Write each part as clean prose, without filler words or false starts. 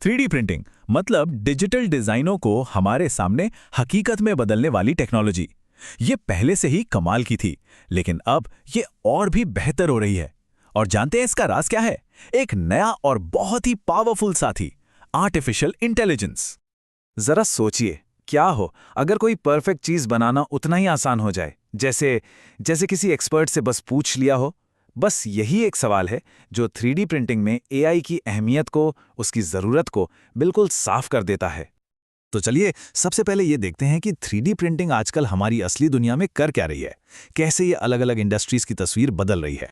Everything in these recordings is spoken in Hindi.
3D प्रिंटिंग मतलब डिजिटल डिजाइनों को हमारे सामने हकीकत में बदलने वाली टेक्नोलॉजी। ये पहले से ही कमाल की थी, लेकिन अब ये और भी बेहतर हो रही है। और जानते हैं इसका राज क्या है? एक नया और बहुत ही पावरफुल साथी, आर्टिफिशियल इंटेलिजेंस। जरा सोचिए, क्या हो अगर कोई परफेक्ट चीज बनाना उतना ही आसान हो जाए, जैसे जैसे किसी एक्सपर्ट से बस पूछ लिया हो। बस यही एक सवाल है जो 3D प्रिंटिंग में एआई की अहमियत को, उसकी जरूरत को बिल्कुल साफ कर देता है। तो चलिए सबसे पहले ये देखते हैं कि 3D प्रिंटिंग आजकल हमारी असली दुनिया में कर क्या रही है, कैसे ये अलग-अलग इंडस्ट्रीज की तस्वीर बदल रही है।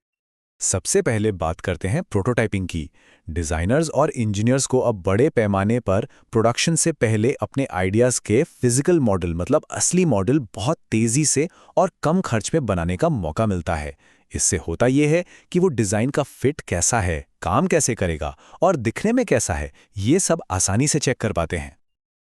सबसे पहले बात करते हैं प्रोटोटाइपिंग की। डिजाइनर्स और इंजीनियर्स को अब बड़े पैमाने पर प्रोडक्शन से पहले अपने आइडियाज के फिजिकल मॉडल मतलब असली मॉडल बहुत तेजी से और कम खर्च में बनाने का मौका मिलता है। इससे होता यह है कि वो डिजाइन का फिट कैसा है, काम कैसे करेगा और दिखने में कैसा है, ये सब आसानी से चेक कर पाते हैं।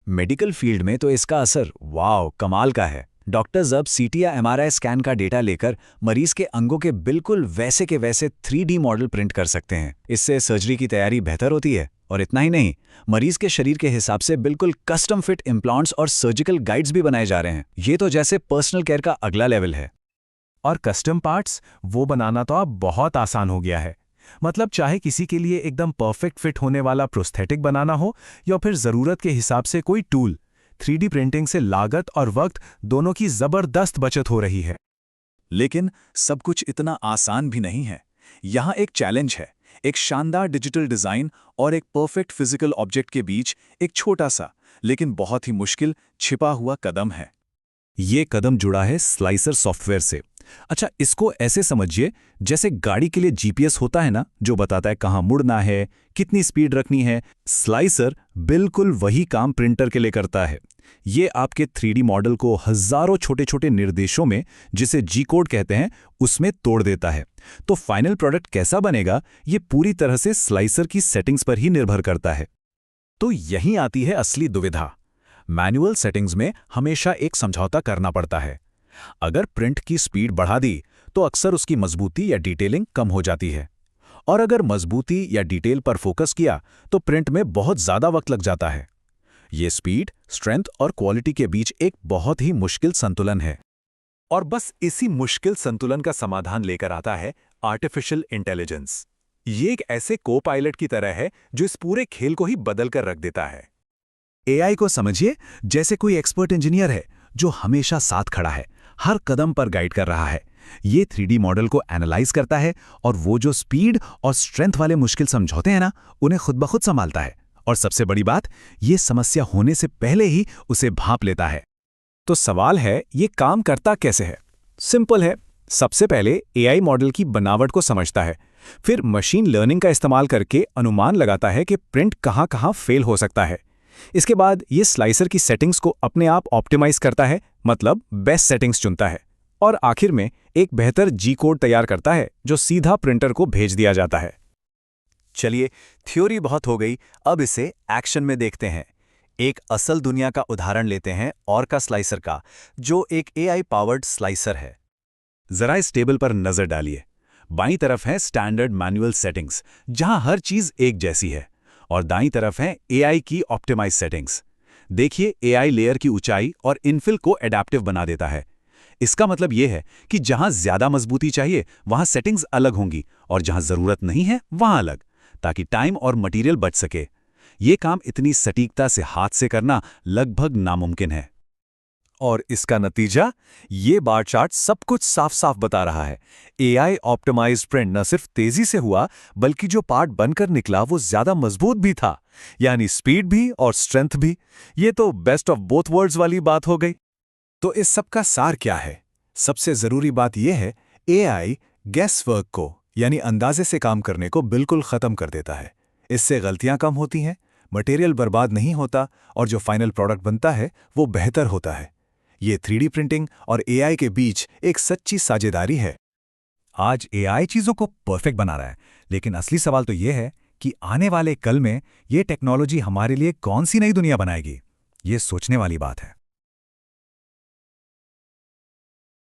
मेडिकल फील्ड में तो इसका असर वाव कमाल का है। डॉक्टर्स अब सीटी या एमआरआई स्कैन का डेटा लेकर मरीज के अंगों के बिल्कुल वैसे के वैसे 3D मॉडल प्रिंट कर सकते हैं। इससे सर्जरी की तैयारी बेहतर होती है और इतना ही नहीं, मरीज के शरीर के हिसाब से बिल्कुल कस्टम फिट इम्प्लांट्स और सर्जिकल गाइड्स भी बनाए जा रहे हैं। ये तो जैसे पर्सनल केयर का अगला लेवल है। और कस्टम पार्ट्स वो बनाना तो अब बहुत आसान हो गया है। मतलब चाहे किसी के लिए एकदम परफेक्ट फिट होने वाला प्रोस्थेटिक बनाना हो या फिर ज़रूरत के हिसाब से कोई टूल, 3D प्रिंटिंग से लागत और वक्त दोनों की ज़बरदस्त बचत हो रही है। लेकिन सब कुछ इतना आसान भी नहीं है। यहाँ एक चैलेंज है। एक शानदार डिजिटल डिज़ाइन और एक परफेक्ट फिजिकल ऑब्जेक्ट के बीच एक छोटा सा लेकिन बहुत ही मुश्किल छिपा हुआ कदम है। ये कदम जुड़ा है स्लाइसर सॉफ्टवेयर से। अच्छा, इसको ऐसे समझिए जैसे गाड़ी के लिए जीपीएस होता है ना, जो बताता है कहाँ मुड़ना है, कितनी स्पीड रखनी है। स्लाइसर बिल्कुल वही काम प्रिंटर के लिए करता है। ये आपके 3D मॉडल को हजारों छोटे छोटे निर्देशों में, जिसे जी कोड कहते हैं, उसमें तोड़ देता है। तो फाइनल प्रोडक्ट कैसा बनेगा, ये पूरी तरह से स्लाइसर की सेटिंग्स पर ही निर्भर करता है। तो यहीं आती है असली दुविधा। मैनुअल सेटिंग्स में हमेशा एक समझौता करना पड़ता है। अगर प्रिंट की स्पीड बढ़ा दी तो अक्सर उसकी मजबूती या डिटेलिंग कम हो जाती है, और अगर मजबूती या डिटेल पर फोकस किया तो प्रिंट में बहुत ज़्यादा वक्त लग जाता है। ये स्पीड, स्ट्रेंथ और क्वालिटी के बीच एक बहुत ही मुश्किल संतुलन है। और बस इसी मुश्किल संतुलन का समाधान लेकर आता है आर्टिफिशियल इंटेलिजेंस। ये एक ऐसे को पायलट की तरह है जो इस पूरे खेल को ही बदल कर रख देता है। एआई को समझिए जैसे कोई एक्सपर्ट इंजीनियर है जो हमेशा साथ खड़ा है, हर कदम पर गाइड कर रहा है। ये 3D मॉडल को एनालाइज करता है और वो जो स्पीड और स्ट्रेंथ वाले मुश्किल समझौते हैं ना, उन्हें खुद ब खुद संभालता है। और सबसे बड़ी बात, ये समस्या होने से पहले ही उसे भांप लेता है। तो सवाल है, ये काम करता कैसे है? सिंपल है। सबसे पहले एआई मॉडल की बनावट को समझता है, फिर मशीन लर्निंग का इस्तेमाल करके अनुमान लगाता है कि प्रिंट कहाँ कहाँ फेल हो सकता है। इसके बाद ये स्लाइसर की सेटिंग्स को अपने आप ऑप्टिमाइज करता है, मतलब बेस्ट सेटिंग्स चुनता है, और आखिर में एक बेहतर जी कोड तैयार करता है जो सीधा प्रिंटर को भेज दिया जाता है। चलिए, थ्योरी बहुत हो गई, अब इसे एक्शन में देखते हैं। एक असल दुनिया का उदाहरण लेते हैं, ऑर्का स्लाइसर का, जो एक एआई पावर्ड स्लाइसर है। जरा इस टेबल पर नजर डालिए। बाईं तरफ है स्टैंडर्ड मैनुअल सेटिंग्स, जहां हर चीज एक जैसी है, और दाईं तरफ है एआई की ऑप्टिमाइज सेटिंग्स। देखिए, एआई लेयर की ऊंचाई और इनफिल को एडेप्टिव बना देता है। इसका मतलब यह है कि जहां ज्यादा मजबूती चाहिए वहां सेटिंग्स अलग होंगी, और जहां जरूरत नहीं है वहां अलग, ताकि टाइम और मटेरियल बच सके। यह काम इतनी सटीकता से हाथ से करना लगभग नामुमकिन है। और इसका नतीजा, ये बार चार्ट सब कुछ साफ साफ बता रहा है। एआई ऑप्टिमाइज्ड प्रिंट न सिर्फ तेजी से हुआ, बल्कि जो पार्ट बनकर निकला वो ज्यादा मजबूत भी था, यानी स्पीड भी और स्ट्रेंथ भी। ये तो बेस्ट ऑफ बोथ वर्ल्ड्स वाली बात हो गई। तो इस सब का सार क्या है? सबसे जरूरी बात यह है, एआई गेस वर्क को, यानी अंदाजे से काम करने को बिल्कुल खत्म कर देता है। इससे गलतियां कम होती हैं, मटेरियल बर्बाद नहीं होता, और जो फाइनल प्रोडक्ट बनता है वो बेहतर होता है। ये 3D प्रिंटिंग और एआई के बीच एक सच्ची साझेदारी है। आज एआई चीजों को परफेक्ट बना रहा है, लेकिन असली सवाल तो यह है कि आने वाले कल में ये टेक्नोलॉजी हमारे लिए कौन सी नई दुनिया बनाएगी? ये सोचने वाली बात है।